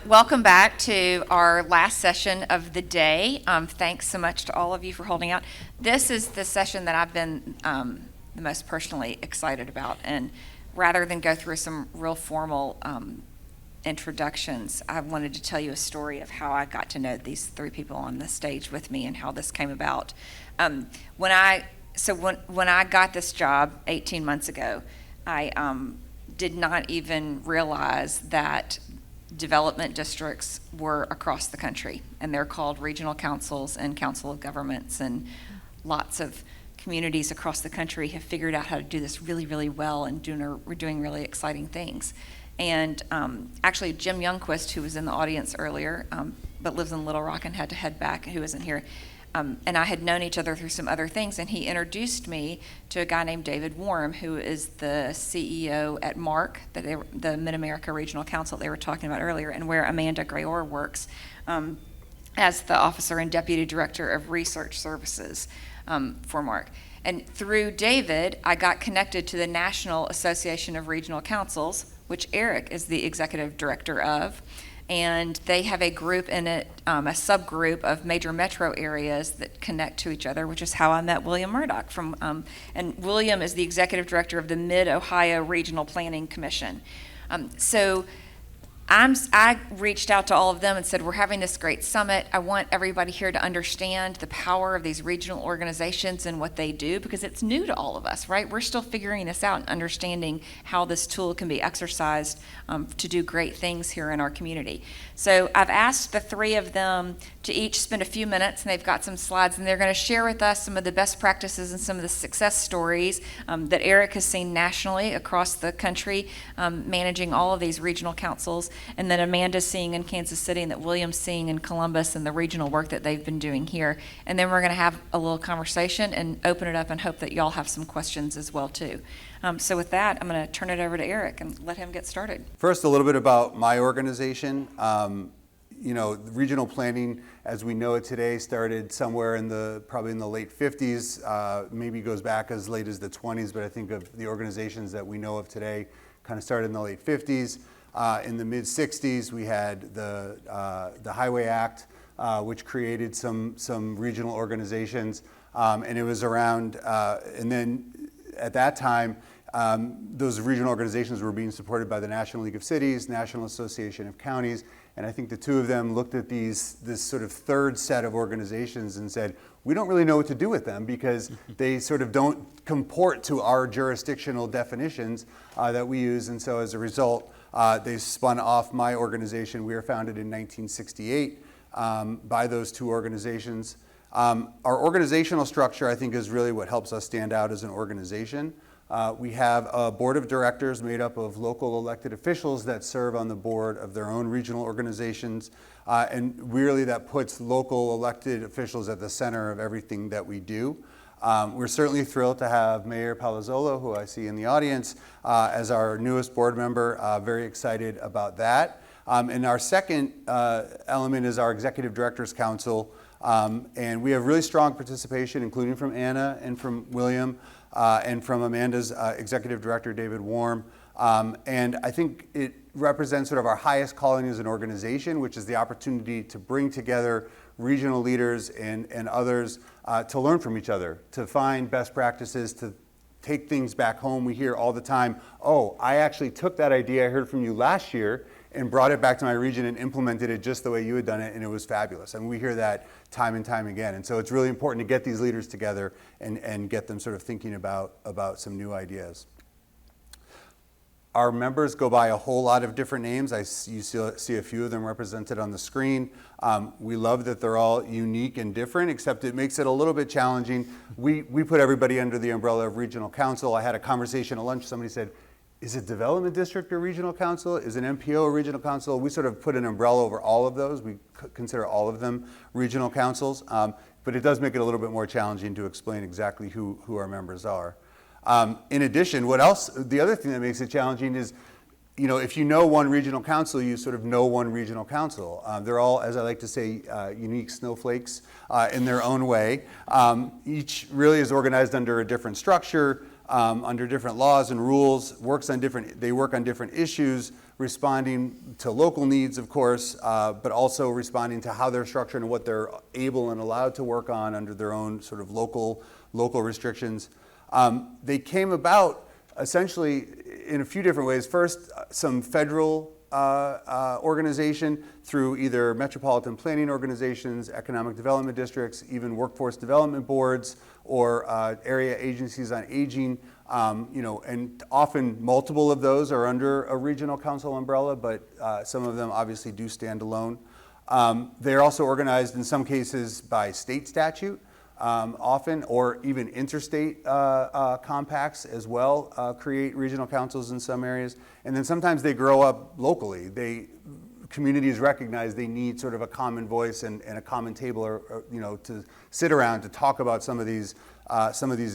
Welcome back to our last session of the day. Thanks so much to all of you for holding out. This is the session that I've been the most personally excited about. And rather than go through some real formal introductions, I wanted to tell you a story of how I got to know these three people on the stage with me and how this came about. When I got this job 18 months ago, I did not even realize that development districts were across the country, and they're called regional councils and council of governments, and lots of communities across the country have figured out how to do this really, really well, and we're doing really exciting things. And actually, Jim Youngquist, who was in the audience earlier, but lives in Little Rock and had to head back, who isn't here, and I had known each other through some other things, and he introduced me to a guy named David Warm, who is the CEO at MARC, the Mid-America Regional Council they were talking about earlier, and where Amanda Graor works as the Officer and Deputy Director of Research Services for MARC. And through David, I got connected to the National Association of Regional Councils, which Erich is the Executive Director of. And they have a group in it, a subgroup of major metro areas that connect to each other, which is how I met William Murdock and William is the executive director of the Mid-Ohio Regional Planning Commission. So I reached out to all of them and said, we're having this great summit. I want everybody here to understand the power of these regional organizations and what they do, because it's new to all of us, right? We're still figuring this out and understanding how this tool can be exercised to do great things here in our community. So I've asked the three of them to each spend a few minutes, and they've got some slides, and they're going to share with us some of the best practices and some of the success stories that Erich has seen nationally across the country, managing all of these regional councils. And then Amanda's seeing in Kansas City, and that William's seeing in Columbus, and the regional work that they've been doing here. And then we're going to have a little conversation and open it up and hope that y'all have some questions as well too. So with that, I'm going to turn it over to Erich and let him get started. First, a little bit about my organization. Regional planning, as we know it today, started somewhere probably in the late 50s, maybe goes back as late as the 20s, but I think of the organizations that we know of today kind of started in the late 50s. In the mid-60s, we had the Highway Act, which created some regional organizations, and it was around, and then at that time, those regional organizations were being supported by the National League of Cities, National Association of Counties, and I think the two of them looked at this sort of third set of organizations and said, we don't really know what to do with them because they sort of don't comport to our jurisdictional definitions that we use, and so as a result, they spun off my organization. We were founded in 1968 by those two organizations. Our organizational structure, I think, is really what helps us stand out as an organization. We have a board of directors made up of local elected officials that serve on the board of their own regional organizations, and really that puts local elected officials at the center of everything that we do. We're certainly thrilled to have Mayor Palazzolo, who I see in the audience, as our newest board member. Very excited about that. And our second element is our Executive Directors Council, and we have really strong participation, including from Anna and from William, and from Amanda's Executive Director, David Warm. And I think it represents sort of our highest calling as an organization, which is the opportunity to bring together regional leaders and others to learn from each other, to find best practices, to take things back home. We hear all the time, oh, I actually took that idea I heard from you last year and brought it back to my region and implemented it just the way you had done it, and it was fabulous. And we hear that time and time again. And so it's really important to get these leaders together and get them sort of thinking about some new ideas. Our members go by a whole lot of different names. You see a few of them represented on the screen. We love that they're all unique and different, except it makes it a little bit challenging. We put everybody under the umbrella of regional council. I had a conversation at lunch. Somebody said, is it development district or regional council? Is an MPO a regional council? We sort of put an umbrella over all of those. We consider all of them regional councils, but it does make it a little bit more challenging to explain exactly who our members are. In addition, the other thing that makes it challenging is, if you know one regional council, you sort of know one regional council. They're all, as I like to say, unique snowflakes in their own way. Each really is organized under a different structure. under different laws and rules, they work on different issues, responding to local needs, of course, but also responding to how they're structured and what they're able and allowed to work on under their own sort of local restrictions. They came about essentially in a few different ways. First, some federal organization through either metropolitan planning organizations, economic development districts, even workforce development boards, or area agencies on aging. And often multiple of those are under a regional council umbrella, but some of them obviously do stand alone. They're also organized in some cases by state statute, often, or even interstate compacts as well create regional councils in some areas. And then sometimes they grow up locally. Communities recognize they need sort of a common voice and a common table, or to sit around to talk about some of these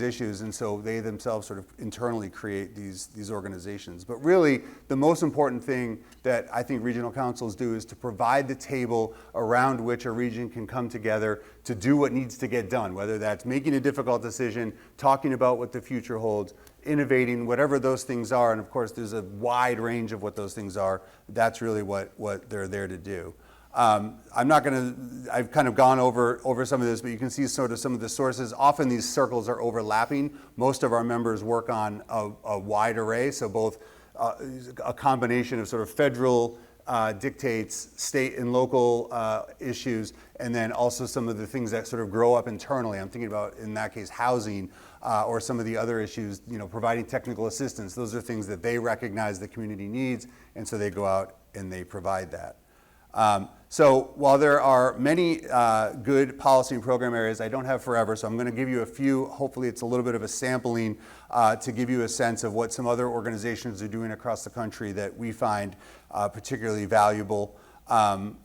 issues, and so they themselves sort of internally create these organizations. But really, the most important thing that I think regional councils do is to provide the table around which a region can come together to do what needs to get done, whether that's making a difficult decision, talking about what the future holds, innovating, whatever those things are. And of course, there's a wide range of what those things are. That's really what they're there to do. I've kind of gone over some of this, but you can see sort of some of the sources. Often these circles are overlapping. Most of our members work on a wide array, so both a combination of sort of federal dictates, state and local issues, and then also some of the things that sort of grow up internally. I'm thinking about, in that case, housing, or some of the other issues, providing technical assistance. Those are things that they recognize the community needs, and so they go out and they provide that. So while there are many good policy and program areas, I don't have forever, so I'm going to give you a few. Hopefully it's a little bit of a sampling to give you a sense of what some other organizations are doing across the country that we find particularly valuable.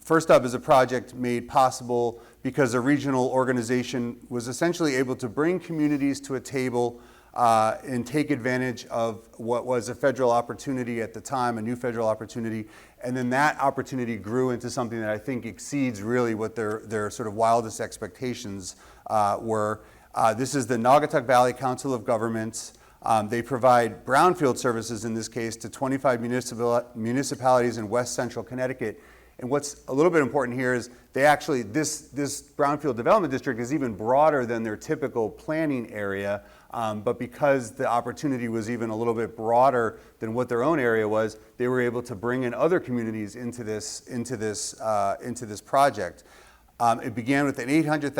First up is a project made possible because a regional organization was essentially able to bring communities to a table and take advantage of what was a federal opportunity at the time, a new federal opportunity, and then that opportunity grew into something that I think exceeds really what their sort of wildest expectations were. This is the Naugatuck Valley Council of Governments. They provide brownfield services, in this case, to 25 municipalities in west central Connecticut. And what's a little bit important here is this brownfield development district is even broader than their typical planning area, but because the opportunity was even a little bit broader than what their own area was, they were able to bring in other communities into this project. It began with an $800,000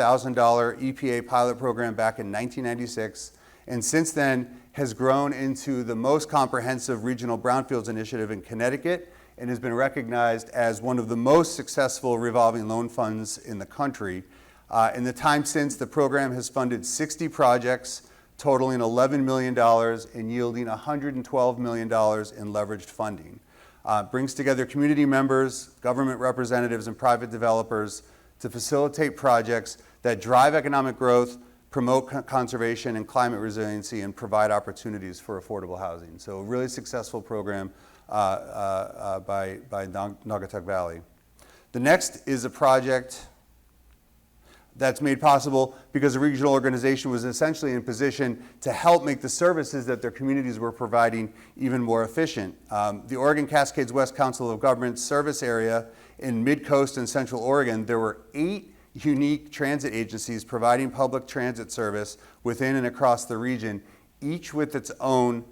EPA pilot program back in 1996, and since then has grown into the most comprehensive regional brownfields initiative in Connecticut, and has been recognized as one of the most successful revolving loan funds in the country. In the time since, the program has funded 60 projects totaling $11 million and yielding $112 million in leveraged funding. Brings together community members, government representatives, and private developers to facilitate projects that drive economic growth, promote conservation and climate resiliency, and provide opportunities for affordable housing. So a really successful program by Naugatuck Valley. The next is a project that's made possible because the regional organization was essentially in position to help make the services that their communities were providing even more efficient. The Oregon Cascades West Council of Governments service area in Mid-Coast and Central Oregon, there were 8 unique transit agencies providing public transit service within and across the region, each with its own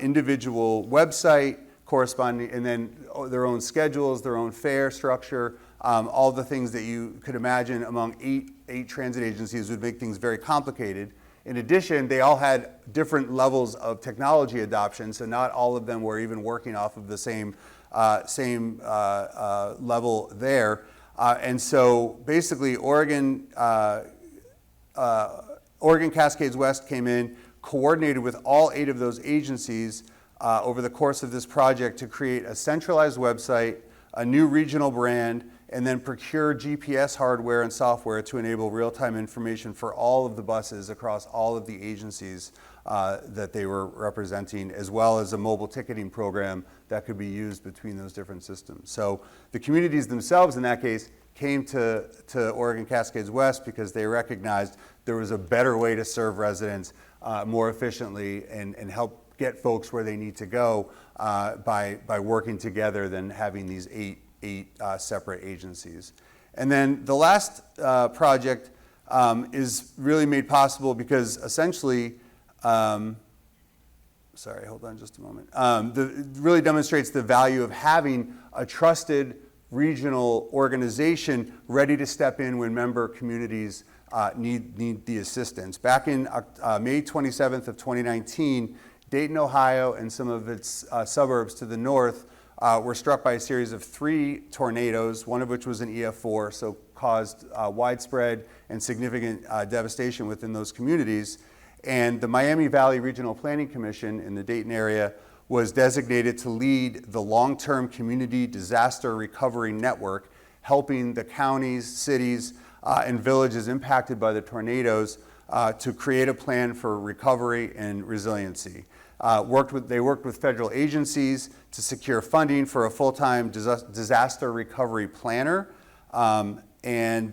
individual website, corresponding, and then their own schedules, their own fare structure, all the things that you could imagine among eight transit agencies would make things very complicated. In addition, they all had different levels of technology adoption, so not all of them were even working off of the same level there. And so basically Oregon Cascades West came in, coordinated with all 8 of those agencies over the course of this project to create a centralized website, a new regional brand, and then procure GPS hardware and software to enable real-time information for all of the buses across all of the agencies that they were representing, as well as a mobile ticketing program that could be used between those different systems. So the communities themselves, in that case, came to Oregon Cascades West because they recognized there was a better way to serve residents more efficiently and help get folks where they need to go by working together than having these eight separate agencies. And then the last project is really made possible because essentially, sorry, hold on just a moment. It really demonstrates the value of having a trusted regional organization ready to step in when member communities need the assistance. Back in May 27th of 2019, Dayton, Ohio, and some of its suburbs to the north were struck by a series of 3 tornadoes, one of which was an EF4, so caused widespread and significant devastation within those communities. And the Miami Valley Regional Planning Commission in the Dayton area was designated to lead the long-term community disaster recovery network, helping the counties, cities, and villages impacted by the tornadoes to create a plan for recovery and resiliency. They worked with federal agencies to secure funding for a full-time disaster recovery planner. And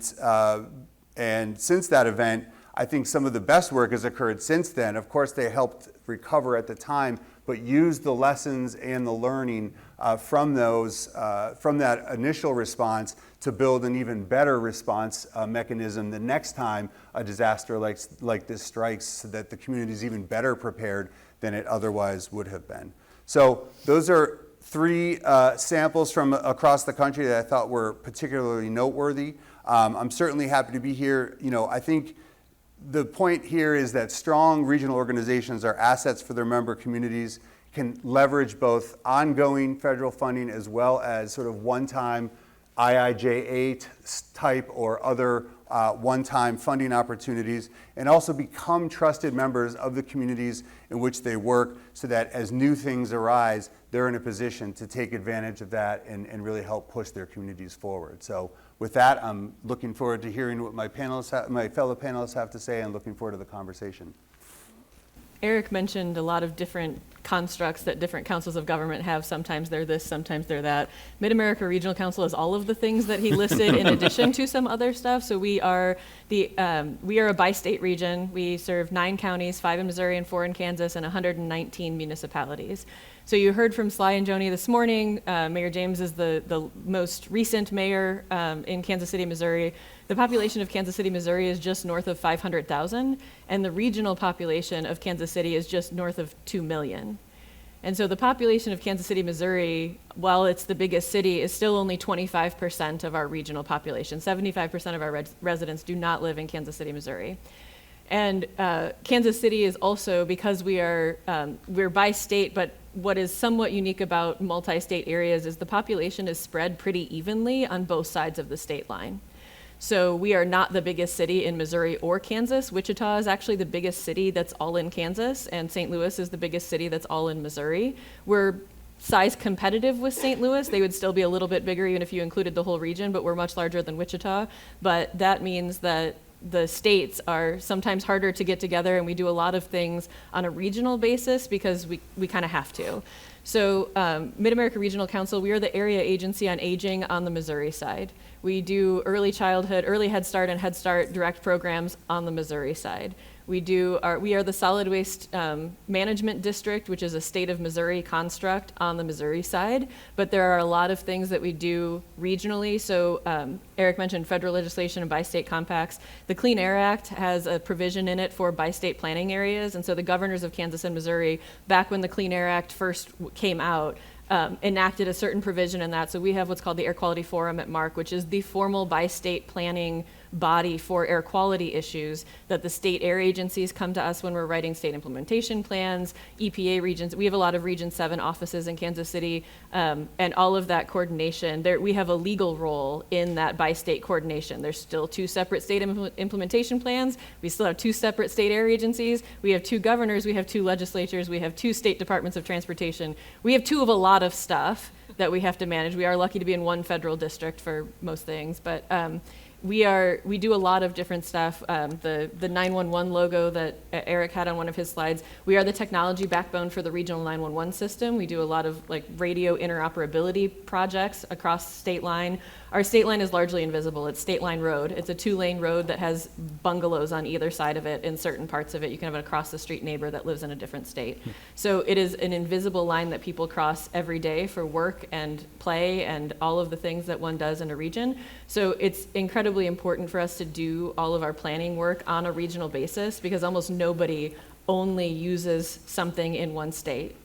since that event, I think some of the best work has occurred since then. Of course, they helped recover at the time, but used the lessons and the learning from that initial response to build an even better response mechanism the next time a disaster like this strikes, so that the community is even better prepared than it otherwise would have been. So those are 3 samples from across the country that I thought were particularly noteworthy. I'm certainly happy to be here. I think the point here is that strong regional organizations are assets for their member communities, can leverage both ongoing federal funding as well as sort of one-time IIJ-8 type or other one-time funding opportunities, and also become trusted members of the communities in which they work, so that as new things arise, they're in a position to take advantage of that and really help push their communities forward. So with that, I'm looking forward to hearing what my fellow panelists have to say, and looking forward to the conversation. Erich mentioned a lot of different constructs that different councils of government have. Sometimes they're this, sometimes they're that. Mid-America Regional Council is all of the things that he listed in addition to some other stuff. So we are a bi-state region. We serve 9 counties, 5 in Missouri and 4 in Kansas, and 119 municipalities. So you heard from Sly and Joni this morning. Mayor James is the most recent mayor in Kansas City, Missouri. The population of Kansas City, Missouri is just north of 500,000, and the regional population of Kansas City is just north of 2 million. And so the population of Kansas City, Missouri, while it's the biggest city, is still only 25% of our regional population. 75% of our residents do not live in Kansas City, Missouri. And Kansas City is also, because we're by state, but what is somewhat unique about multi-state areas is the population is spread pretty evenly on both sides of the state line. So we are not the biggest city in Missouri or Kansas. Wichita is actually the biggest city that's all in Kansas, and St. Louis is the biggest city that's all in Missouri. We're size competitive with St. Louis. They would still be a little bit bigger even if you included the whole region, but we're much larger than Wichita. But that means that the states are sometimes harder to get together, and we do a lot of things on a regional basis because we kind of have to. So Mid-America Regional Council, we are the area agency on aging on the Missouri side. We do early childhood, early Head Start and Head Start direct programs on the Missouri side. We are the solid waste management district, which is a state of Missouri construct on the Missouri side, but there are a lot of things that we do regionally. So Erich mentioned federal legislation and bi-state compacts. The Clean Air Act has a provision in it for bi-state planning areas, and so the governors of Kansas and Missouri, back when the Clean Air Act first came out, enacted a certain provision in that. So we have what's called the Air Quality Forum at MARC, which is the formal bi-state planning body for air quality issues that the state air agencies come to us when we're writing state implementation plans, EPA regions. We have a lot of Region 7 offices in Kansas City, and all of that coordination. We have a legal role in that bi-state coordination. There's still 2 separate state implementation plans. We still have 2 separate state air agencies. We have 2 governors. We have 2 legislatures. We have 2 state departments of transportation. We have 2 of a lot of stuff that we have to manage. We are lucky to be in 1 federal district for most things, but we do a lot of different stuff. The 911 logo that Erich had on one of his slides, we are the technology backbone for the regional 911 system. We do a lot of radio interoperability projects across the state line. our state line is largely invisible. It's State Line Road. It's a 2-lane road that has bungalows on either side of it. In certain parts of it, you can have an across the street neighbor that lives in a different state. So it is an invisible line that people cross every day for work and play and all of the things that one does in a region. So it's incredibly important for us to do all of our planning work on a regional basis, because almost nobody only uses something in one state.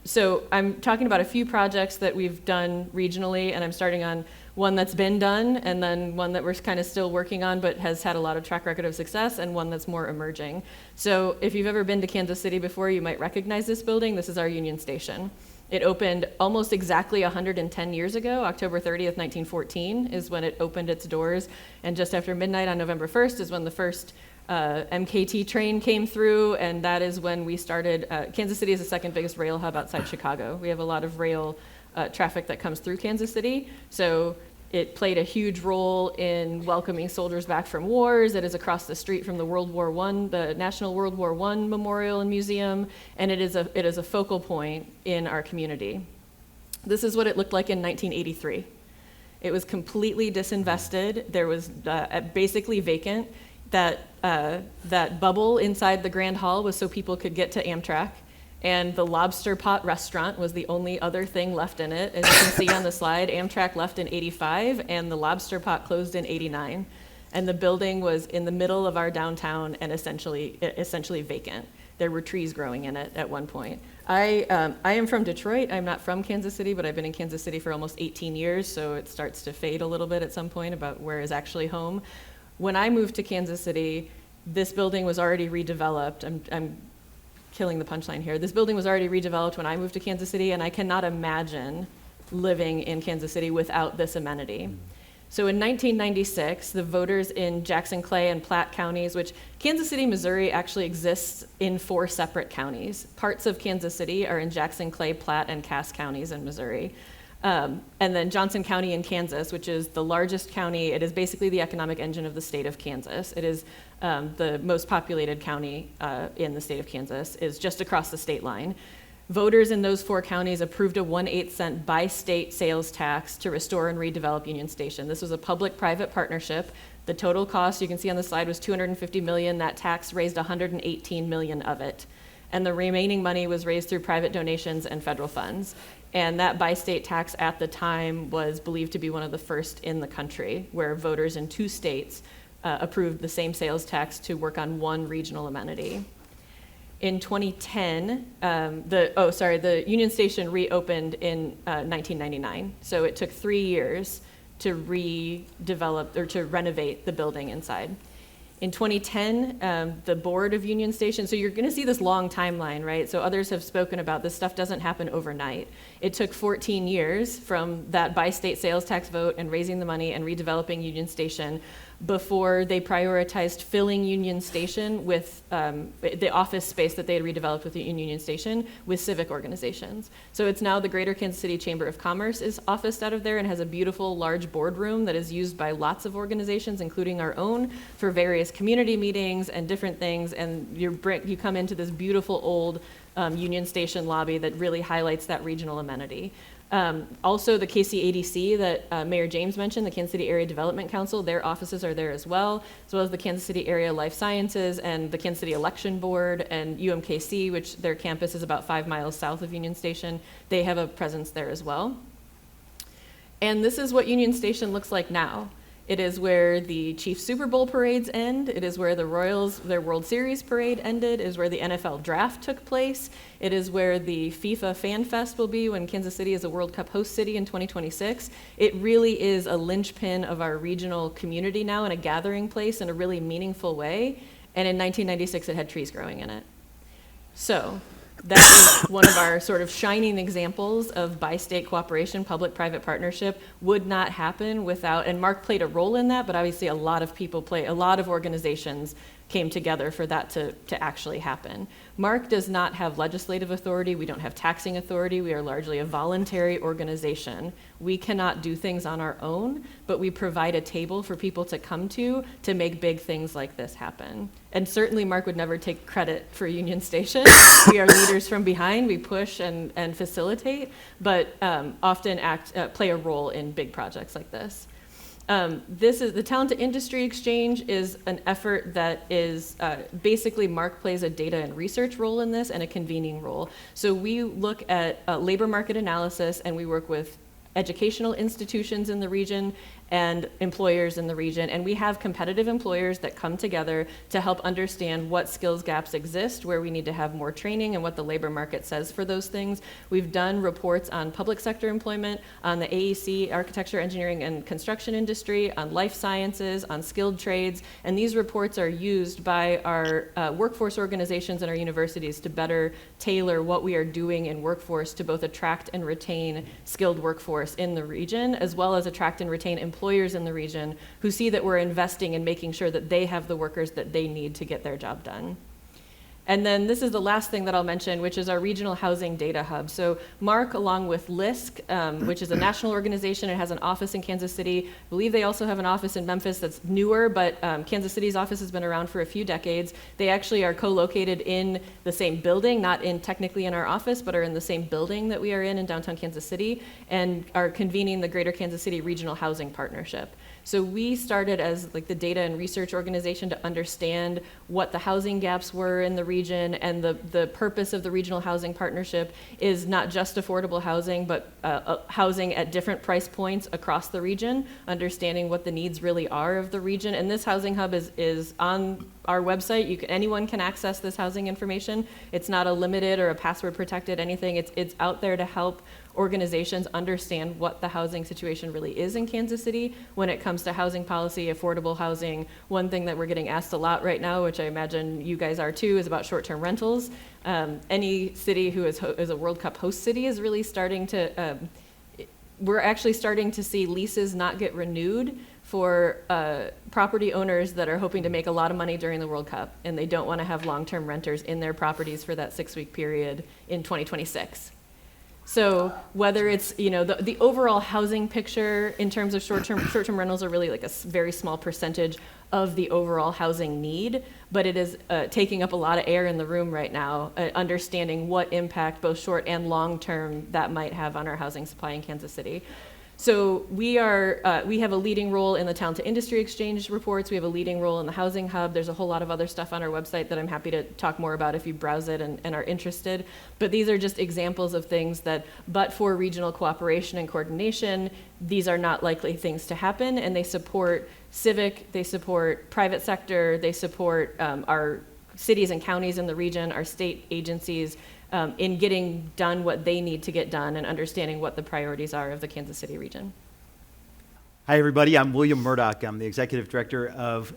So I'm talking about a few projects that we've done regionally, and I'm starting on one that's been done, and then one that we're kind of still working on but has had a lot of track record of success, and one that's more emerging. So if you've ever been to Kansas City before, you might recognize this building. This is our Union Station. It opened almost exactly 110 years ago. October 30th, 1914 is when it opened its doors, and just after midnight on November 1st is when the first MKT train came through, and that is when we started. Kansas City is the second biggest rail hub outside Chicago. We have a lot of rail traffic that comes through Kansas City, so it played a huge role in welcoming soldiers back from wars. It is across the street from the the National World War I Memorial and Museum, and it is a focal point in our community. This is what it looked like in 1983. It was completely disinvested. There was basically vacant. That bubble inside the Grand Hall was so people could get to Amtrak, and the Lobster Pot restaurant was the only other thing left in it. As you can see on the slide, Amtrak left in '85, and the Lobster Pot closed in '89. And the building was in the middle of our downtown and essentially vacant. There were trees growing in it at one point. I am from Detroit. I'm not from Kansas City, but I've been in Kansas City for almost 18 years, so it starts to fade a little bit at some point about where is actually home. When I moved to Kansas City, this building was already redeveloped. I'm killing the punchline here. This building was already redeveloped when I moved to Kansas City, and I cannot imagine living in Kansas City without this amenity. So in 1996, the voters in Jackson, Clay, and Platte counties, which Kansas City, Missouri actually exists in 4 separate counties. Parts of Kansas City are in Jackson, Clay, Platte, and Cass counties in Missouri. And then Johnson County in Kansas, which is the largest county. It is basically the economic engine of the state of Kansas. It is the most populated county in the state of Kansas, is just across the state line. Voters in those 4 counties approved a 1/8 cent by-state sales tax to restore and redevelop Union Station. This was a public-private partnership. The total cost, you can see on the slide, was $250 million. That tax raised $118 million of it. And the remaining money was raised through private donations and federal funds. And that by-state tax at the time was believed to be one of the first in the country, where voters in 2 states approved the same sales tax to work on one regional amenity. In 2010, the Union Station reopened in 1999. So it took 3 years to redevelop or to renovate the building inside. In 2010, the board of Union Station, so you're going to see this long timeline, right? So others have spoken about this stuff doesn't happen overnight. It took 14 years from that by-state sales tax vote and raising the money and redeveloping Union Station before they prioritized filling Union Station with the office space that they had redeveloped with the Union Station with civic organizations. So it's now the Greater Kansas City Chamber of Commerce is officed out of there and has a beautiful large boardroom that is used by lots of organizations, including our own, for various community meetings and different things. And you come into this beautiful old Union Station lobby that really highlights that regional amenity. Also, the KCADC that Mayor James mentioned, the Kansas City Area Development Council, their offices are there as well as the Kansas City Area Life Sciences and the Kansas City Election Board and UMKC, which their campus is about 5 miles south of Union Station. They have a presence there as well. And this is what Union Station looks like now. It is where the Chiefs Super Bowl parades end. It is where the Royals, their World Series parade ended. It is where the NFL draft took place. It is where the FIFA Fan Fest will be when Kansas City is a World Cup host city in 2026. It really is a linchpin of our regional community now and a gathering place in a really meaningful way. And in 1996, it had trees growing in it. So that is one of our sort of shining examples of bi-state cooperation, public-private partnership would not happen without, and Mark played a role in that, but obviously a lot of people a lot of organizations came together for that to actually happen. MARC does not have legislative authority. We don't have taxing authority. We are largely a voluntary organization. We cannot do things on our own, but we provide a table for people to come to make big things like this happen. And certainly MARC would never take credit for Union Station. We are leaders from behind. We push and facilitate, but often play a role in big projects like this. This is the Talent to Industry Exchange is an effort that is basically MARC plays a data and research role in this and a convening role. So we look at labor market analysis, and we work with educational institutions in the region and employers in the region, and we have competitive employers that come together to help understand what skills gaps exist, where we need to have more training, and what the labor market says for those things. We've done reports on public sector employment, on the AEC, architecture, engineering, and construction industry, on life sciences, on skilled trades, and these reports are used by our workforce organizations and our universities to better tailor what we are doing in workforce to both attract and retain skilled workforce in the region, as well as attract and retain employers in the region who see that we're investing in making sure that they have the workers that they need to get their job done. And then this is the last thing that I'll mention, which is our regional housing data hub. So MARC, along with LISC, which is a national organization, it has an office in Kansas City. I believe they also have an office in Memphis that's newer, but Kansas City's office has been around for a few decades. They actually are co-located in the same building, not technically in our office, but are in the same building that we are in downtown Kansas City, and are convening the Greater Kansas City Regional Housing Partnership. So we started as like the data and research organization to understand what the housing gaps were in the region, and the purpose of the Regional Housing Partnership is not just affordable housing, but housing at different price points across the region, understanding what the needs really are of the region. And this housing hub is on our website. Anyone can access this housing information. It's not a limited or a password protected anything. It's out there to help organizations understand what the housing situation really is in Kansas City when it comes to housing policy, affordable housing. One thing that we're getting asked a lot right now, which I imagine you guys are too, is about short-term rentals. Any city who is a World Cup host city is really starting to, we're actually starting to see leases not get renewed for property owners that are hoping to make a lot of money during the World Cup, and they don't want to have long-term renters in their properties for that 6-week period in 2026. So whether it's, the overall housing picture in terms of short-term rentals are really like a very small percentage of the overall housing need, but it is taking up a lot of air in the room right now, understanding what impact both short and long-term that might have on our housing supply in Kansas City. So we have a leading role in the Talent to Industry Exchange reports. We have a leading role in the Housing Hub. There's a whole lot of other stuff on our website that I'm happy to talk more about if you browse it and are interested. But these are just examples of things that, but for regional cooperation and coordination, these are not likely things to happen, and they support civic, they support private sector, they support our cities and counties in the region, our state agencies, in getting done what they need to get done and understanding what the priorities are of the Kansas City region. Hi, everybody. I'm William Murdock. I'm the Executive Director of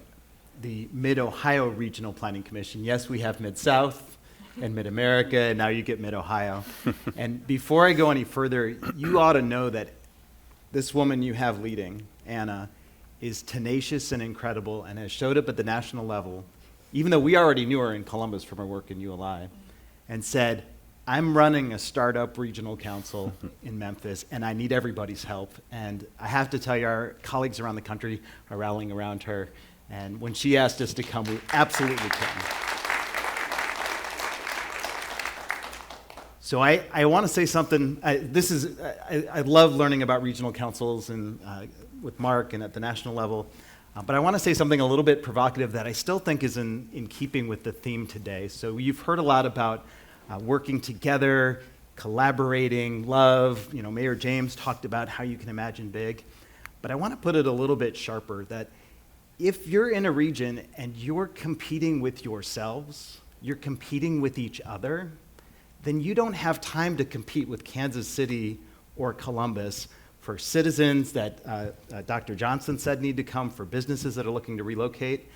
the Mid-Ohio Regional Planning Commission. Yes, we have Mid-South and Mid-America, and now you get Mid-Ohio. And before I go any further, you ought to know that this woman you have leading, Anna, is tenacious and incredible and has showed up at the national level, even though we already knew her in Columbus from her work in ULI, and said, I'm running a startup regional council in Memphis, and I need everybody's help. And I have to tell you, our colleagues around the country are rallying around her. And when she asked us to come, we absolutely came. So I want to say something. I love learning about regional councils and with Mark and at the national level. But I want to say something a little bit provocative that I still think is in keeping with the theme today. So you've heard a lot about working together, collaborating, love. Mayor James talked about how you can imagine big. But I want to put it a little bit sharper, that if you're in a region and you're competing with yourselves, you're competing with each other, then you don't have time to compete with Kansas City or Columbus for citizens that Dr. Johnson said need to come, for businesses that are looking to relocate.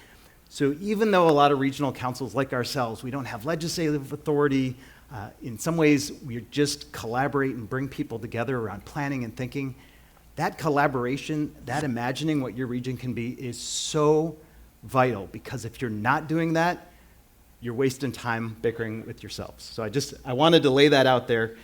So even though a lot of regional councils like ourselves, we don't have legislative authority, in some ways we just collaborate and bring people together around planning and thinking. That collaboration, that imagining what your region can be, is so vital, because if you're not doing that, you're wasting time bickering with yourselves. So I wanted to lay that out there.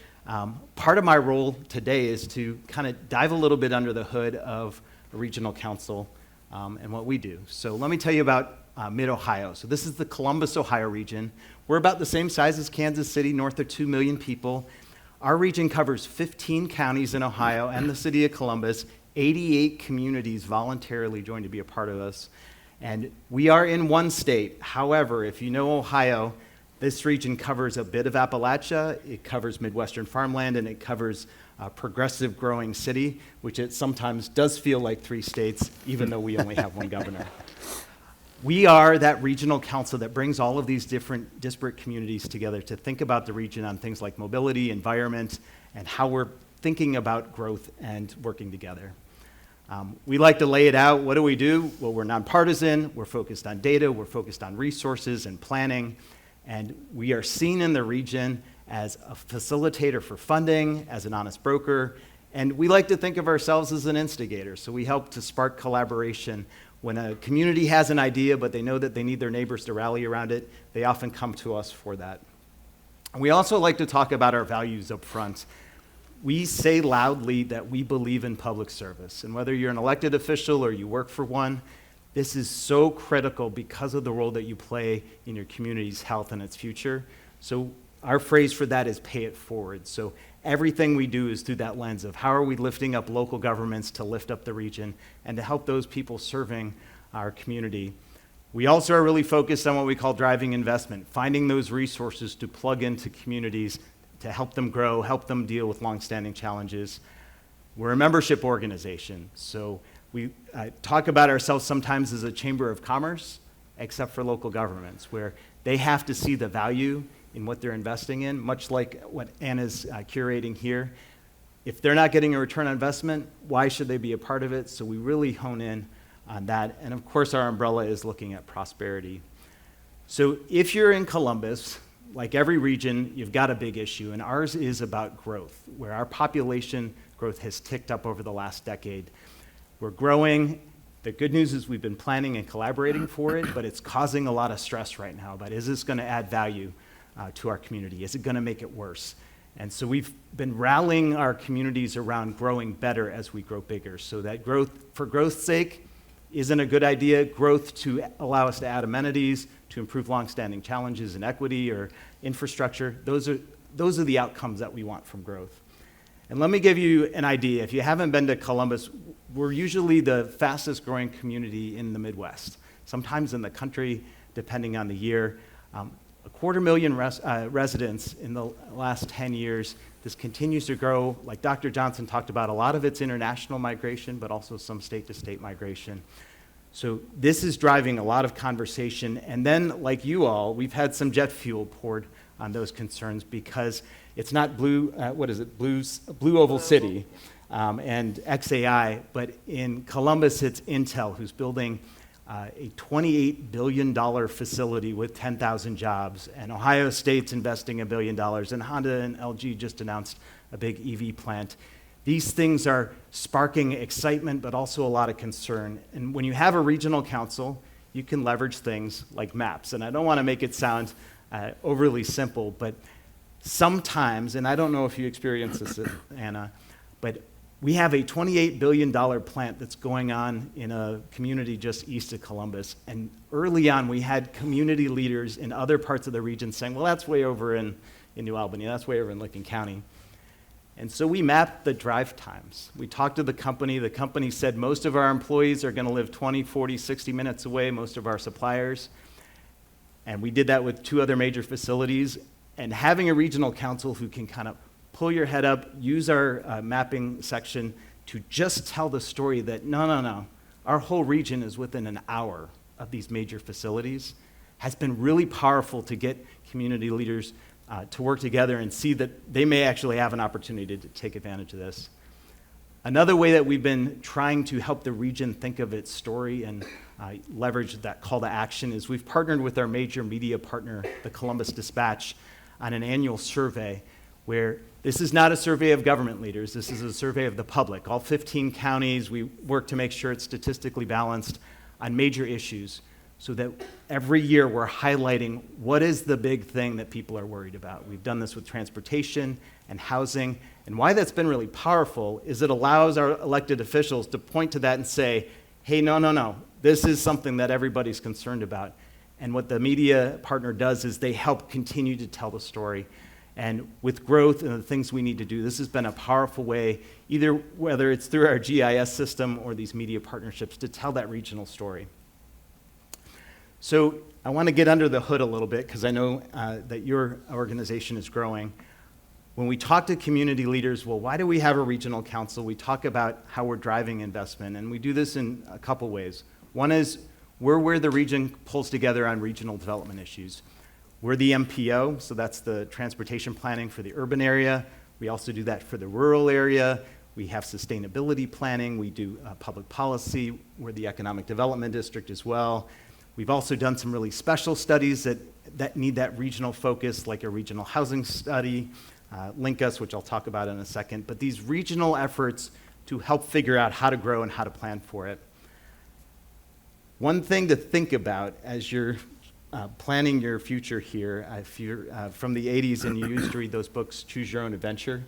Part of my role today is to kind of dive a little bit under the hood of a regional council and what we do. So let me tell you about Mid-Ohio. So this is the Columbus, Ohio region. We're about the same size as Kansas City, north of 2 million people. Our region covers 15 counties in Ohio and the city of Columbus. 88 communities voluntarily joined to be a part of us. And we are in one state. However, if you know Ohio, this region covers a bit of Appalachia, it covers Midwestern farmland, and it covers a progressive growing city, which it sometimes does feel like 3 states, even though we only have one governor. We are that regional council that brings all of these different disparate communities together to think about the region on things like mobility, environment, and how we're thinking about growth and working together. We like to lay it out. What do? Well, we're nonpartisan, we're focused on data, we're focused on resources and planning, and we are seen in the region as a facilitator for funding, as an honest broker, and we like to think of ourselves as an instigator. So we help to spark collaboration. When a community has an idea, but they know that they need their neighbors to rally around it, they often come to us for that. We also like to talk about our values up front. We say loudly that we believe in public service, and whether you're an elected official or you work for one, this is so critical because of the role that you play in your community's health and its future. So our phrase for that is pay it forward. So everything we do is through that lens of how are we lifting up local governments to lift up the region and to help those people serving our community. We also are really focused on what we call driving investment, finding those resources to plug into communities to help them grow, help them deal with longstanding challenges. We're a membership organization, so we talk about ourselves sometimes as a chamber of commerce, except for local governments, where they have to see the value in what they're investing in, much like what Anna's curating here. If they're not getting a return on investment, why should they be a part of it? So we really hone in on that. And of course, our umbrella is looking at prosperity. So if you're in Columbus, like every region, you've got a big issue, and ours is about growth, where our population growth has ticked up over the last decade. We're growing. The good news is we've been planning and collaborating for it, but it's causing a lot of stress right now. But is this going to add value to our community? Is it going to make it worse? And so we've been rallying our communities around growing better as we grow bigger. So that growth for growth's sake isn't a good idea. Growth to allow us to add amenities, to improve longstanding challenges in equity or infrastructure. Those are the outcomes that we want from growth. And let me give you an idea. If you haven't been to Columbus, we're usually the fastest growing community in the Midwest, sometimes in the country, depending on the year. 250,000 residents in the last 10 years. This continues to grow. Like Dr. Johnson talked about, a lot of it's international migration, but also some state-to-state migration. So this is driving a lot of conversation. And then, like you all, we've had some jet fuel poured on those concerns because it's not Blue Oval City and XAI, but in Columbus, it's Intel who's building a $28 billion facility with 10,000 jobs, and Ohio State's investing $1 billion, and Honda and LG just announced a big EV plant. These things are sparking excitement, but also a lot of concern. And when you have a regional council, you can leverage things like maps. And I don't want to make it sound overly simple, but sometimes, and I don't know if you experience this, Anna, but we have a $28 billion plant that's going on in a community just east of Columbus. And early on, we had community leaders in other parts of the region saying, well, that's way over in New Albany, that's way over in Licking County. And so we mapped the drive times. We talked to the company. The company said most of our employees are going to live 20, 40, 60 minutes away, most of our suppliers. And we did that with 2 other major facilities. And having a regional council who can kind of pull your head up, use our mapping section to just tell the story that no, our whole region is within an hour of these major facilities, has been really powerful to get community leaders to work together and see that they may actually have an opportunity to take advantage of this. Another way that we've been trying to help the region think of its story and leverage that call to action is we've partnered with our major media partner, the Columbus Dispatch, on an annual survey where this is not a survey of government leaders, this is a survey of the public. All 15 counties, we work to make sure it's statistically balanced on major issues. so that every year we're highlighting what is the big thing that people are worried about. We've done this with transportation and housing, and why that's been really powerful is it allows our elected officials to point to that and say, hey, no, this is something that everybody's concerned about. And what the media partner does is they help continue to tell the story. And with growth and the things we need to do, this has been a powerful way, either whether it's through our GIS system or these media partnerships, to tell that regional story. So I want to get under the hood a little bit because I know that your organization is growing. When we talk to community leaders, well, why do we have a regional council? We talk about how we're driving investment, and we do this in a couple ways. One is we're where the region pulls together on regional development issues. We're the MPO, so that's the transportation planning for the urban area. We also do that for the rural area. We have sustainability planning. We do public policy. We're the economic development district as well. We've also done some really special studies that need that regional focus, like a regional housing study, Link Us, which I'll talk about in a second. But these regional efforts to help figure out how to grow and how to plan for it. One thing to think about as you're planning your future here, if you're from the 80s and you used to read those books, Choose Your Own Adventure,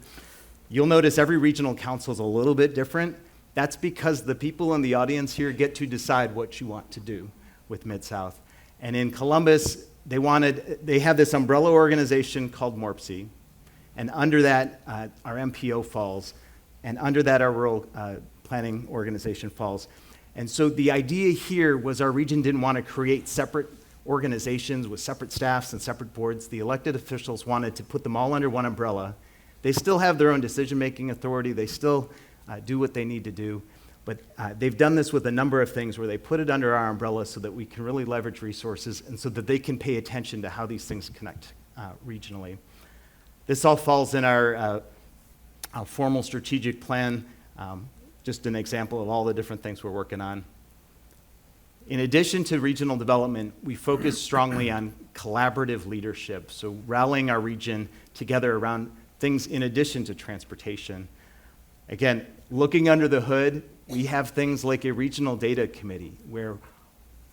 you'll notice every regional council is a little bit different. That's because the people in the audience here get to decide what you want to do with MidSouth. And in Columbus, they have this umbrella organization called MORPC, and under that, our MPO falls, and under that, our rural planning organization falls. And so the idea here was our region didn't want to create separate organizations with separate staffs and separate boards. The elected officials wanted to put them all under one umbrella. They still have their own decision-making authority. They still do what they need to do. But they've done this with a number of things where they put it under our umbrella so that we can really leverage resources and so that they can pay attention to how these things connect regionally. This all falls in our formal strategic plan, just an example of all the different things we're working on. In addition to regional development, we focus strongly on collaborative leadership, so rallying our region together around things in addition to transportation. Again, looking under the hood, we have things like a regional data committee where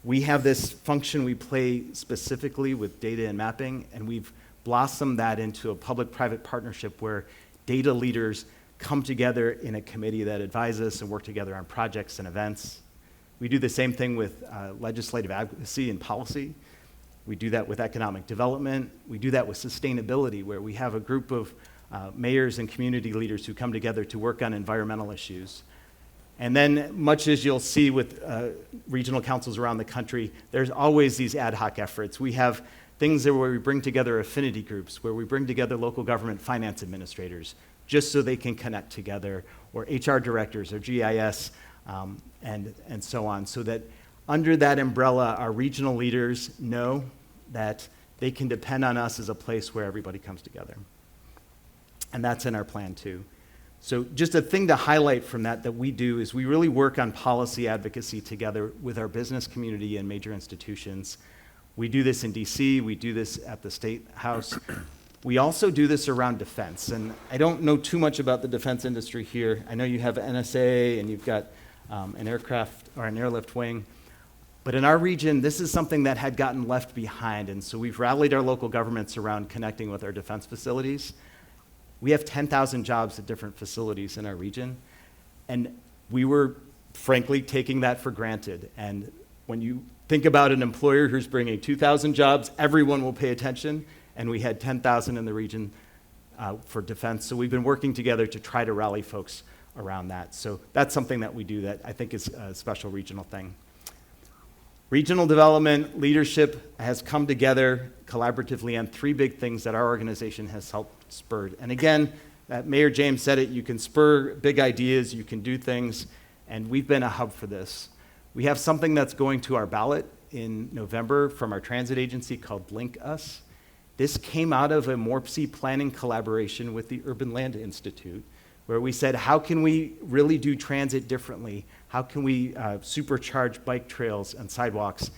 we have this function we play specifically with data and mapping, and we've blossomed that into a public-private partnership where data leaders come together in a committee that advise us and work together on projects and events. We do the same thing with legislative advocacy and policy. We do that with economic development. We do that with sustainability, where we have a group of mayors and community leaders who come together to work on environmental issues. And then, much as you'll see with regional councils around the country, there's always these ad hoc efforts. We have things where we bring together affinity groups, where we bring together local government finance administrators, just so they can connect together, or HR directors, or GIS, and so on, so that under that umbrella, our regional leaders know that they can depend on us as a place where everybody comes together. And that's in our plan too. So just a thing to highlight from that we do is we really work on policy advocacy together with our business community and major institutions. We do this in DC, we do this at the State House. We also do this around defense, and I don't know too much about the defense industry here. I know you have NSA and you've got an aircraft or an airlift wing, but in our region, this is something that had gotten left behind, and so we've rallied our local governments around connecting with our defense facilities. We have 10,000 jobs at different facilities in our region, and we were, frankly, taking that for granted. And when you think about an employer who's bringing 2,000 jobs, everyone will pay attention, and we had 10,000 in the region for defense. So we've been working together to try to rally folks around that. So that's something that we do that I think is a special regional thing. Regional development leadership has come together collaboratively on three big things that our organization has helped spur. And again, Mayor James said it, you can spur big ideas, you can do things, and we've been a hub for this. We have something that's going to our ballot in November from our transit agency called Link Us. This came out of a MORPC planning collaboration with the Urban Land Institute, where we said, how can we really do transit differently? How can we supercharge bike trails and sidewalks?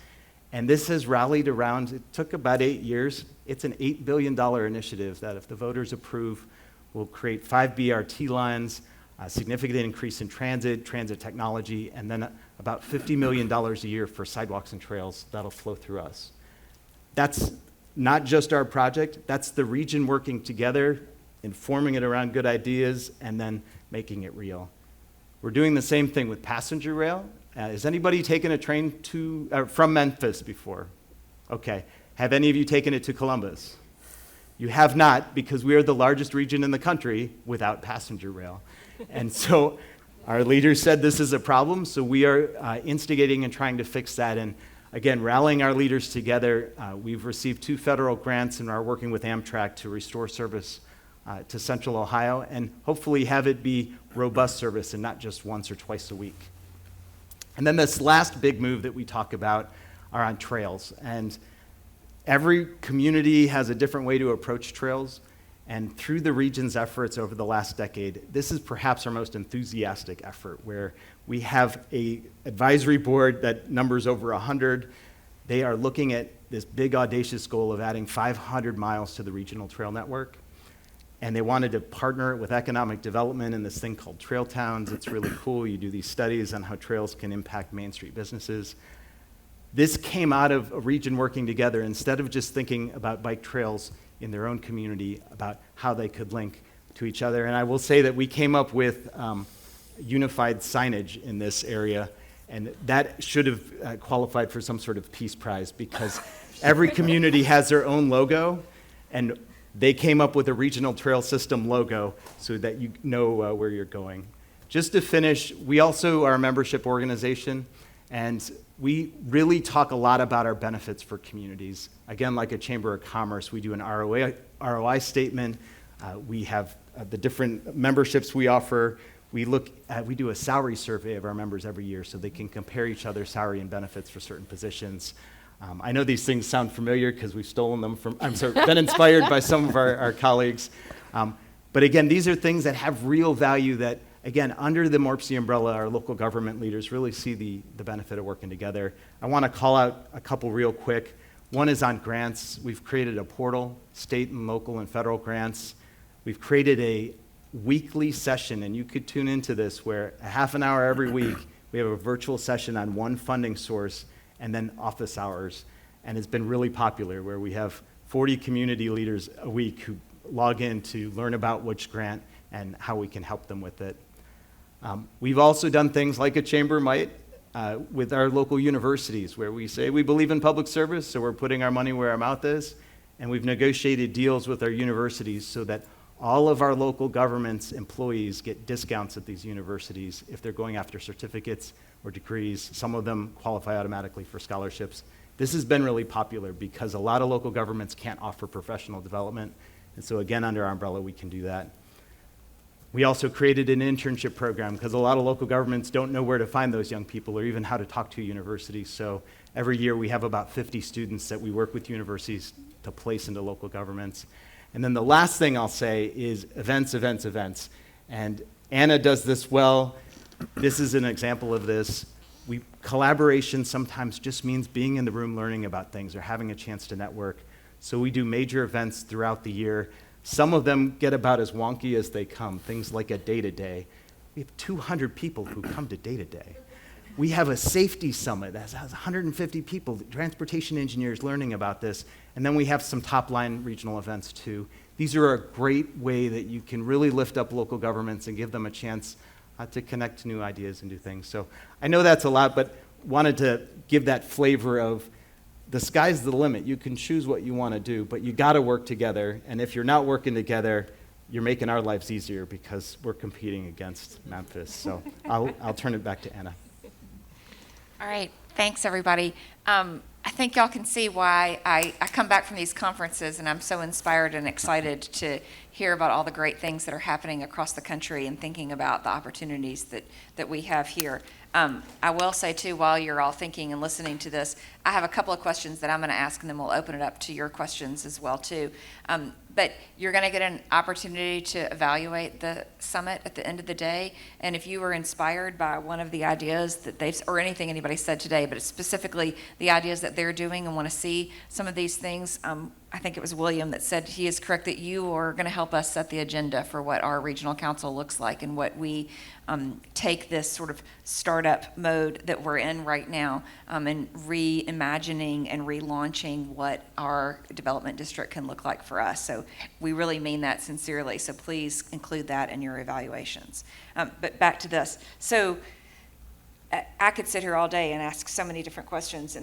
And this has rallied around, it took about 8 years. It's an $8 billion initiative that if the voters approve, will create 5 BRT lines, a significant increase in transit technology, and then about $50 million a year for sidewalks and trails that'll flow through us. That's not just our project, that's the region working together, informing it around good ideas, and then making it real. We're doing the same thing with passenger rail. Has anybody taken a train from Memphis before? Okay. Have any of you taken it to Columbus? You have not, because we are the largest region in the country without passenger rail. And so our leaders said this is a problem, so we are instigating and trying to fix that. And again, rallying our leaders together, we've received 2 federal grants and are working with Amtrak to restore service to Central Ohio and hopefully have it be robust service and not just once or twice a week. And then this last big move that we talk about are on trails. And every community has a different way to approach trails. And through the region's efforts over the last decade, this is perhaps our most enthusiastic effort, where we have an advisory board that numbers over 100. They are looking at this big, audacious goal of adding 500 miles to the regional trail network. And they wanted to partner with economic development in this thing called Trail Towns. It's really cool. You do these studies on how trails can impact Main Street businesses. This came out of a region working together instead of just thinking about bike trails in their own community, about how they could link to each other. And I will say that we came up with unified signage in this area, and that should have qualified for some sort of peace prize, because every community has their own logo, and they came up with a regional trail system logo so that you know where you're going. Just to finish, we also are a membership organization, and we really talk a lot about our benefits for communities. Again, like a Chamber of Commerce, we do an ROI statement. We have the different memberships we offer. We do a salary survey of our members every year so they can compare each other's salary and benefits for certain positions. I know these things sound familiar because we've stolen them been inspired by some of our colleagues. But again, these are things that have real value that, again, under the MORPC umbrella, our local government leaders really see the benefit of working together. I want to call out a couple real quick. One is on grants. We've created a portal, state and local and federal grants. We've created a weekly session, and you could tune into this, where a half an hour every week, we have a virtual session on one funding source and then office hours. And it's been really popular, where we have 40 community leaders a week who log in to learn about which grant and how we can help them with it. We've also done things like a chamber might with our local universities, where we say we believe in public service, so we're putting our money where our mouth is. And we've negotiated deals with our universities so that all of our local government's employees get discounts at these universities if they're going after certificates or degrees. Some of them qualify automatically for scholarships. This has been really popular because a lot of local governments can't offer professional development. And so again, under our umbrella, we can do that. We also created an internship program because a lot of local governments don't know where to find those young people or even how to talk to universities. So every year we have about 50 students that we work with universities to place into local governments. And then the last thing I'll say is events, events, events. And Anna does this well. This is an example of this. Collaboration sometimes just means being in the room learning about things or having a chance to network. So we do major events throughout the year. Some of them get about as wonky as they come, things like a day-to-day. We have 200 people who come to day-to-day. We have a safety summit that has 150 people, transportation engineers learning about this. And then we have some top-line regional events too. These are a great way that you can really lift up local governments and give them a chance to connect to new ideas and do things. So I know that's a lot, but wanted to give that flavor of the sky's the limit. You can choose what you want to do, but you got to work together. And if you're not working together, you're making our lives easier because we're competing against Memphis. So I'll turn it back to Anna. All right, thanks, everybody. I think y'all can see why I come back from these conferences and I'm so inspired and excited to hear about all the great things that are happening across the country and thinking about the opportunities that we have here. I will say, too, while you're all thinking and listening to this, I have a couple of questions that I'm going to ask, and then we'll open it up to your questions as well, too. But you're going to get an opportunity to evaluate the summit at the end of the day, and if you were inspired by one of the ideas that they've, or anything anybody said today, but specifically the ideas that they're doing and want to see some of these things I think it was William that said he is correct that you are going to help us set the agenda for what our regional council looks like and what we take this sort of startup mode that we're in right now and reimagining and relaunching what our development district can look like for us. So we really mean that sincerely. So please include that in your evaluations. But back to this. So I could sit here all day and ask so many different questions,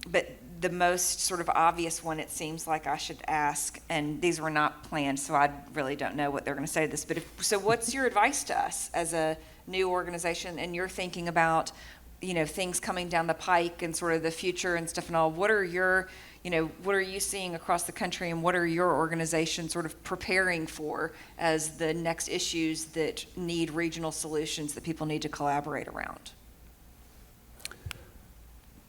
but the most sort of obvious one it seems like I should ask, and these were not planned, so I really don't know what they're going to say to this, but so what's your advice to us as a new organization, and you're thinking about, things coming down the pike and sort of the future and stuff and all? What are you seeing across the country, and what are your organization sort of preparing for as the next issues that need regional solutions that people need to collaborate around?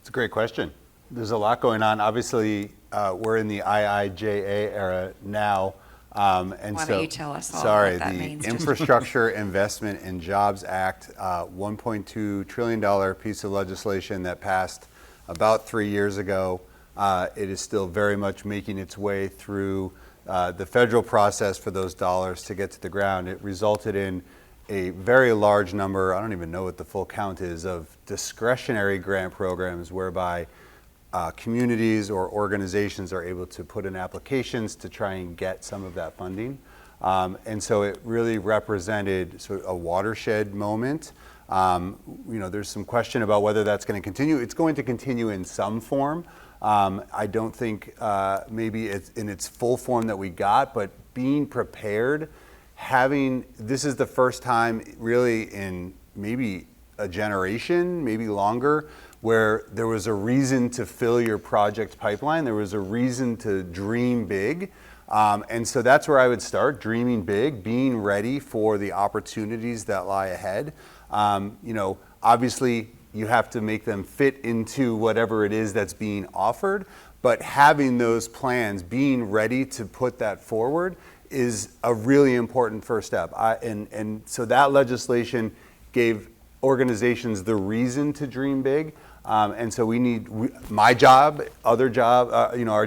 It's a great question. There's a lot going on. Obviously, we're in the IIJA era now. And Why so, don't you tell us all sorry, what that the means? Infrastructure Investment and Jobs Act, $1.2 trillion piece of legislation that passed about 3 years ago. It is still very much making its way through the federal process for those dollars to get to the ground. It resulted in a very large number, I don't even know what the full count is, of discretionary grant programs whereby communities or organizations are able to put in applications to try and get some of that funding. And so it really represented sort of a watershed moment. There's some question about whether that's going to continue. It's going to continue in some form. I don't think maybe it's in its full form that we got, but being prepared, this is the first time really in maybe a generation, maybe longer, where there was a reason to fill your project pipeline. There was a reason to dream big. And so that's where I would start, dreaming big, being ready for the opportunities that lie ahead. Obviously, you have to make them fit into whatever it is that's being offered, but having those plans, being ready to put that forward is a really important first step. And so that legislation gave organizations the reason to dream big. And so my job, our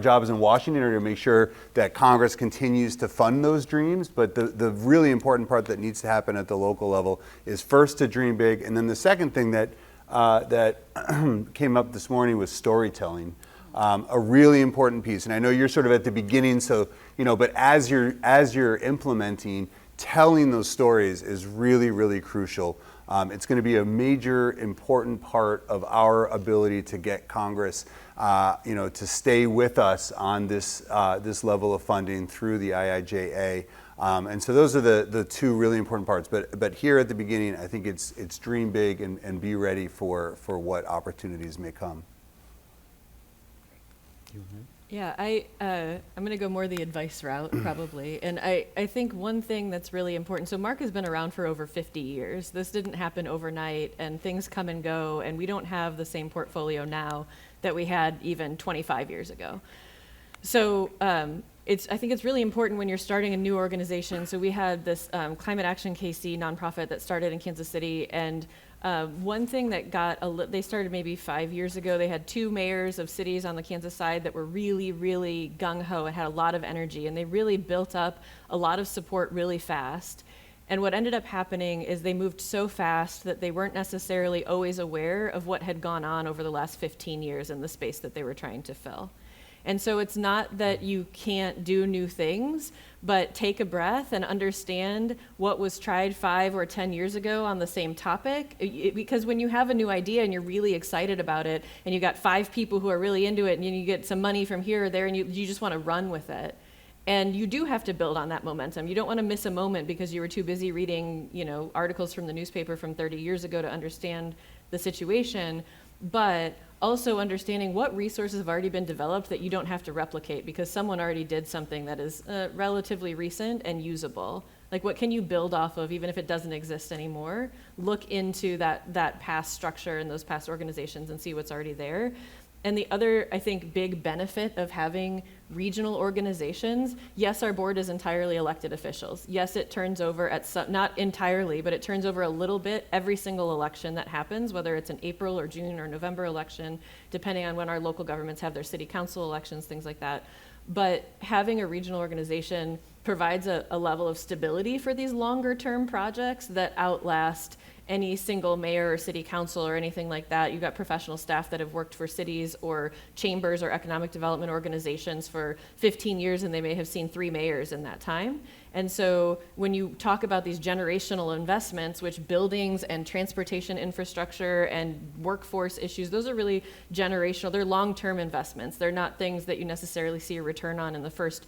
jobs in Washington are to make sure that Congress continues to fund those dreams. But the really important part that needs to happen at the local level is first to dream big. And then the second thing that came up this morning was storytelling, a really important piece. And I know you're sort of at the beginning, but as you're implementing, telling those stories is really, really crucial. It's going to be a major, important part of our ability to get Congress, to stay with us on this level of funding through the IIJA. And so those are the two really important parts. But here at the beginning, I think it's dream big and be ready for what opportunities may come. Yeah, I'm going to go more the advice route, probably. And I think one thing that's really important, so Mark has been around for over 50 years. This didn't happen overnight, and things come and go, and we don't have the same portfolio now that we had even 25 years ago. So I think it's really important when you're starting a new organization. So we had this Climate Action KC nonprofit that started in Kansas City, and one thing that they started maybe 5 years ago. They had 2 mayors of cities on the Kansas side that were really, really gung-ho and had a lot of energy, and they really built up a lot of support really fast. And what ended up happening is they moved so fast that they weren't necessarily always aware of what had gone on over the last 15 years in the space that they were trying to fill. And so it's not that you can't do new things, but take a breath and understand what was tried 5 or 10 years ago on the same topic. Because when you have a new idea and you're really excited about it, and you got 5 people who are really into it, and you get some money from here or there, and you just want to run with it. And you do have to build on that momentum. You don't want to miss a moment because you were too busy reading, articles from the newspaper from 30 years ago to understand the situation. But also understanding what resources have already been developed that you don't have to replicate because someone already did something that is relatively recent and usable. Like, what can you build off of even if it doesn't exist anymore? Look into that past structure and those past organizations and see what's already there. And the other, I think, big benefit of having regional organizations, yes, our board is entirely elected officials. Yes, it turns over not entirely, but it turns over a little bit every single election that happens, whether it's an April or June or November election, depending on when our local governments have their city council elections, things like that. but having a regional organization provides a level of stability for these longer term projects that outlast any single mayor or city council or anything like that. You've got professional staff that have worked for cities or chambers or economic development organizations for 15 years, and they may have seen 3 mayors in that time. And so when you talk about these generational investments, which buildings and transportation infrastructure and workforce issues, those are really generational. They're long-term investments. They're not things that you necessarily see a return on in the first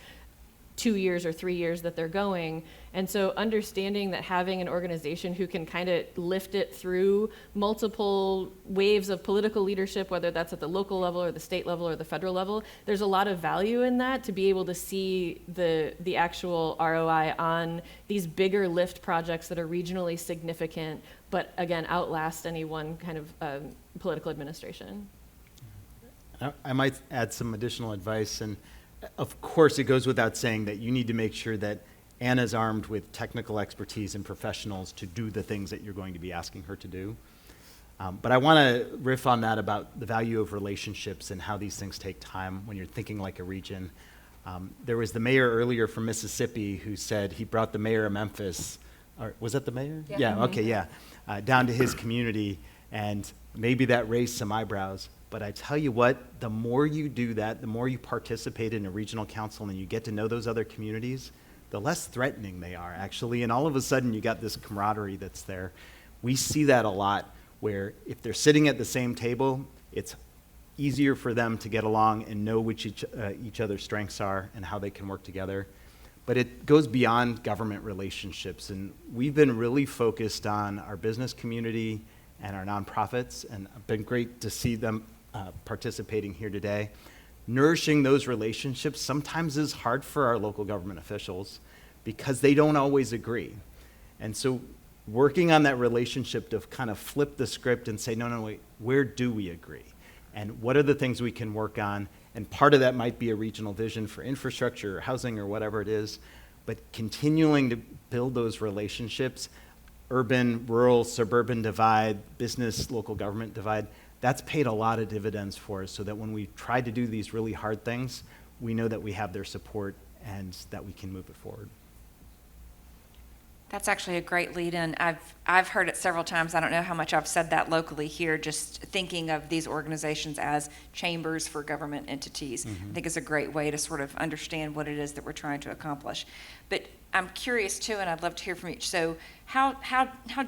2 years or 3 years that they're going. And so understanding that having an organization who can kind of lift it through multiple waves of political leadership, whether that's at the local level or the state level or the federal level, there's a lot of value in that to be able to see the actual ROI on these bigger lift projects that are regionally significant, but again, outlast any one kind of political administration. I might add some additional advice, and of course, it goes without saying that you need to make sure that Anna's armed with technical expertise and professionals to do the things that you're going to be asking her to do. But I want to riff on that about the value of relationships and how these things take time when you're thinking like a region. There was the mayor earlier from Mississippi who said he brought the mayor of Memphis, or was that the mayor? Yeah, okay, yeah, down to his community, and maybe that raised some eyebrows. But I tell you what, the more you do that, the more you participate in a regional council and you get to know those other communities, the less threatening they are, actually. And all of a sudden, you got this camaraderie that's there. We see that a lot, where if they're sitting at the same table, it's easier for them to get along and know which each other's strengths are and how they can work together. But it goes beyond government relationships. And we've been really focused on our business community and our nonprofits, and it's been great to see them participating here today. Nourishing those relationships sometimes is hard for our local government officials because they don't always agree. And so working on that relationship to kind of flip the script and say, no, wait, where do we agree? And what are the things we can work on? And part of that might be a regional vision for infrastructure or housing or whatever it is, but continuing to build those relationships, urban, rural, suburban divide, business, local government divide, that's paid a lot of dividends for us so that when we try to do these really hard things, we know that we have their support and that we can move it forward. That's actually a great lead-in. I've heard it several times. I don't know how much I've said that locally here, just thinking of these organizations as chambers for government entities. I think is a great way to sort of understand what it is that we're trying to accomplish. But I'm curious too, and I'd love to hear from each. So how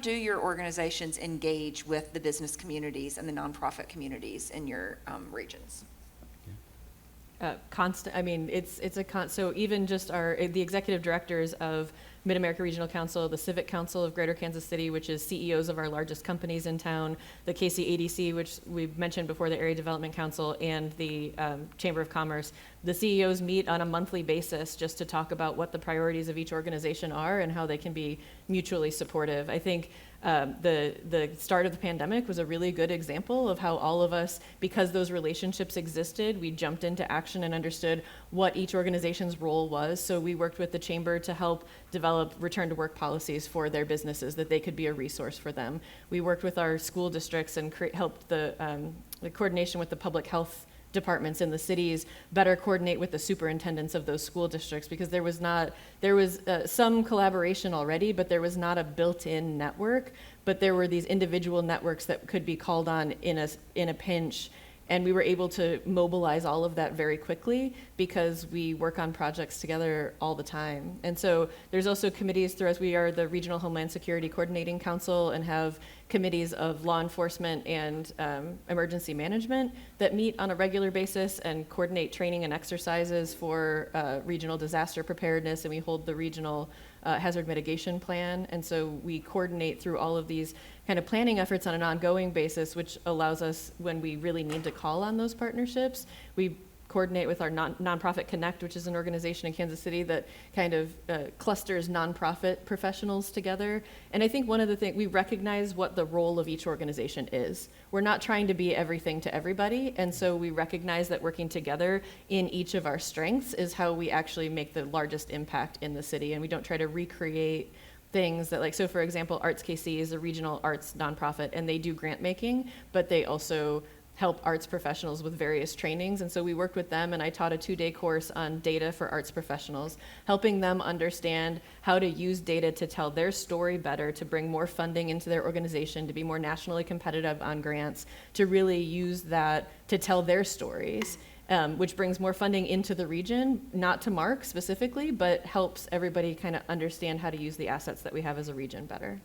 do your organizations engage with the business communities and the nonprofit communities in your regions? Constant. I mean, so even just the executive directors of Mid-America Regional Council, the Civic Council of Greater Kansas City, which is CEOs of our largest companies in town, the KCADC, which we've mentioned before, the Area Development Council, and the Chamber of Commerce. The CEOs meet on a monthly basis just to talk about what the priorities of each organization are and how they can be mutually supportive. I think the start of the pandemic was a really good example of how all of us, because those relationships existed, we jumped into action and understood what each organization's role was. So we worked with the chamber to help develop return to work policies for their businesses, that they could be a resource for them. We worked with our school districts and helped the coordination with the public health departments in the cities better coordinate with the superintendents of those school districts, because there was some collaboration already, but there was not a built-in network. But there were these individual networks that could be called on in a pinch, and we were able to mobilize all of that very quickly because we work on projects together all the time. And so there's also committees through us. We are the Regional Homeland Security Coordinating Council and have committees of law enforcement and emergency management that meet on a regular basis and coordinate training and exercises for regional disaster preparedness, and we hold the regional hazard mitigation plan. And so we coordinate through all of these kind of planning efforts on an ongoing basis, which allows us, when we really need to call on those partnerships, we coordinate with our Nonprofit Connect, which is an organization in Kansas City that kind of clusters nonprofit professionals together. And I think one of the things, we recognize what the role of each organization is. We're not trying to be everything to everybody, and so we recognize that working together in each of our strengths is how we actually make the largest impact in the city, and we don't try to recreate things that, like, so for example, Arts KC is a regional arts nonprofit, and they do grant making, but they also help arts professionals with various trainings. And so we worked with them, and I taught a 2-day course on data for arts professionals, helping them understand how to use data to tell their story better, to bring more funding into their organization, to be more nationally competitive on grants, to really use that to tell their stories, which brings more funding into the region, not to Mark specifically, but helps everybody kind of understand how to use the assets that we have as a region better.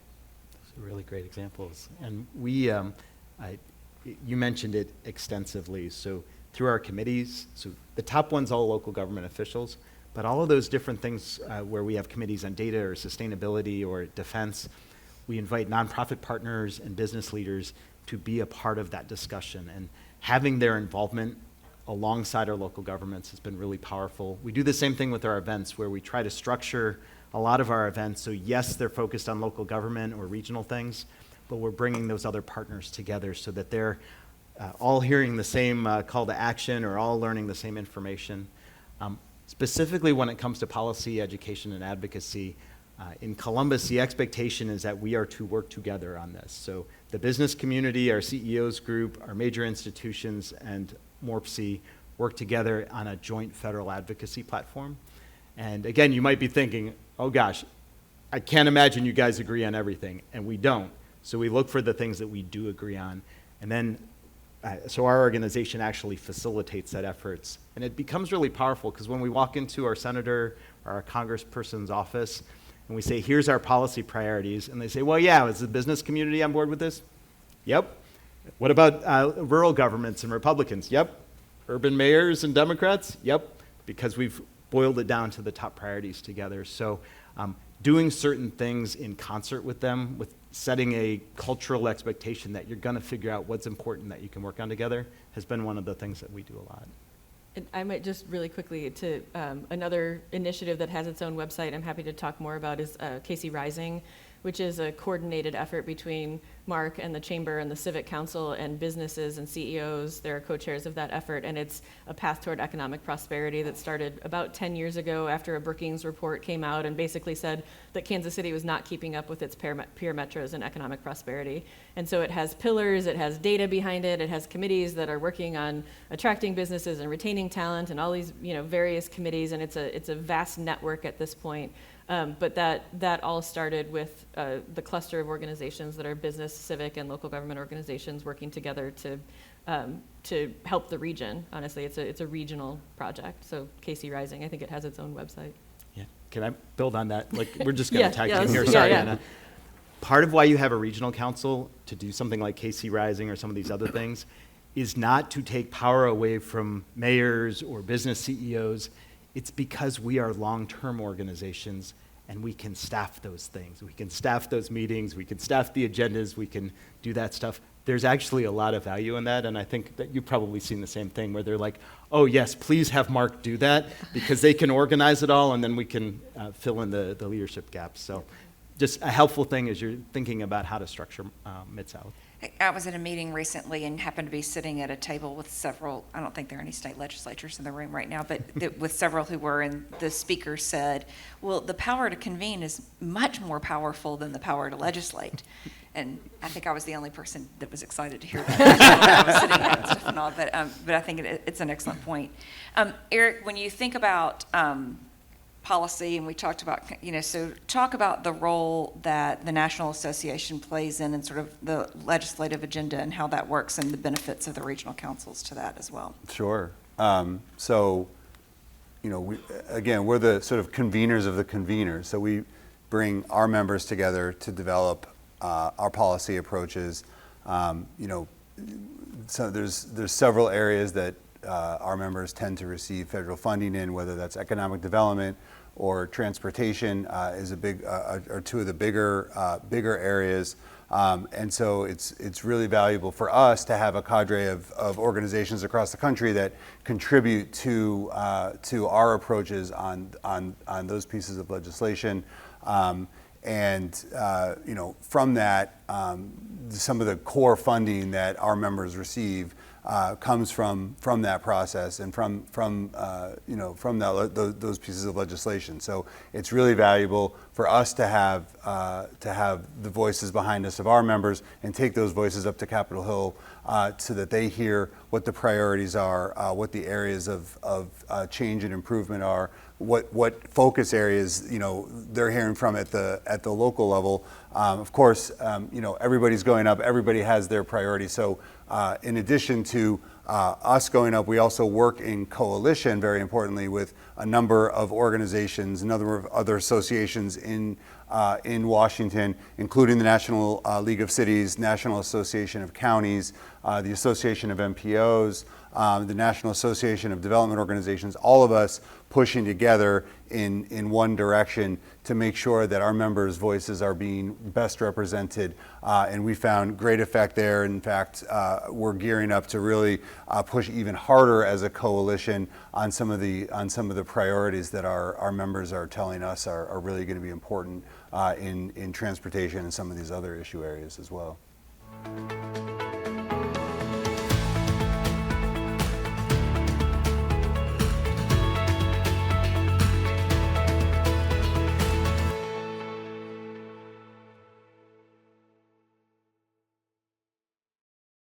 Those are really great examples. And we, you mentioned it extensively. So through our committees, so the top one's all local government officials, but all of those different things where we have committees on data or sustainability or defense, we invite nonprofit partners and business leaders to be a part of that discussion. And having their involvement alongside our local governments has been really powerful. We do the same thing with our events, where we try to structure a lot of our events. So yes, they're focused on local government or regional things, but we're bringing those other partners together so that they're all hearing the same call to action or all learning the same information. Specifically when it comes to policy, education, and advocacy, in Columbus, the expectation is that we are to work together on this. So the business community, our CEOs group, our major institutions, and MORPC work together on a joint federal advocacy platform. And again, you might be thinking, oh gosh, I can't imagine you guys agree on everything, and we don't. So we look for the things that we do agree on. And then, so our organization actually facilitates that efforts. And it becomes really powerful because when we walk into our senator or our congressperson's office and we say, here's our policy priorities, and they say, well, yeah, is the business community on board with this? Yep. What about rural governments and Republicans? Yep. Urban mayors and Democrats? Yep. Because we've boiled it down to the top priorities together. So doing certain things in concert with them, with setting a cultural expectation that you're going to figure out what's important that you can work on together, has been one of the things that we do a lot. And I might just really quickly to another initiative that has its own website I'm happy to talk more about is Casey Rising, which is a coordinated effort between Mark and the Chamber and the Civic Council and businesses and CEOs. They're co-chairs of that effort, and it's a path toward economic prosperity that started about 10 years ago after a Brookings report came out and basically said that Kansas City was not keeping up with its peer metros in economic prosperity. And so it has pillars, it has data behind it, it has committees that are working on attracting businesses and retaining talent and all these various committees, and it's a vast network at this point. But that all started with the cluster of organizations that are business, civic, and local government organizations working together to help the region. Honestly, it's a regional project. So Casey Rising, I think it has its own website. Yeah. Can I build on that? Like, we're just going to tag team here. Yeah, Sorry, yeah. Anna. Part of why you have a regional council to do something like Casey Rising or some of these other things is not to take power away from mayors or business CEOs. It's because we are long-term organizations and we can staff those things. We can staff those meetings, we can staff the agendas, we can do that stuff. There's actually a lot of value in that, and I think that you've probably seen the same thing where they're like, oh yes, please have Mark do that because they can organize it all and then we can fill in the leadership gaps. So just a helpful thing as you're thinking about how to structure MidSouth. I was at a meeting recently and happened to be sitting at a table with several, I don't think there are any state legislatures in the room right now, but with several who were, and the speaker said, well, the power to convene is much more powerful than the power to legislate. And I think I was the only person that was excited to hear that. I was sitting there and stuff and all, but I think it's an excellent point. Erich, when you think about policy, and we talked about, so talk about the role that the National Association plays in and sort of the legislative agenda and how that works and the benefits of the regional councils to that as well. Sure. So, we're the sort of conveners of the conveners. So we bring our members together to develop our policy approaches. So there's several areas that our members tend to receive federal funding in, whether that's economic development or transportation is a big, are two of the bigger areas. And so it's really valuable for us to have a cadre of organizations across the country that contribute to our approaches on those pieces of legislation. From that, some of the core funding that our members receive comes from that process and from those pieces of legislation. So it's really valuable for us to have the voices behind us of our members and take those voices up to Capitol Hill so that they hear what the priorities are, what the areas of change and improvement are, what focus areas, you know, they're hearing from at the local level. Of course, you know, everybody's going up, everybody has their priorities. So in addition to us going up, we also work in coalition, very importantly, with a number of organizations, a number of other associations in Washington, including the National League of Cities, National Association of Counties, the Association of MPOs, the National Association of Development Organizations, all of us pushing together in one direction to make sure that our members' voices are being best represented. And we found great effect there. In fact, we're gearing up to really push even harder as a coalition on some of the priorities that our members are telling us are really going to be important in transportation and some of these other issue areas as well.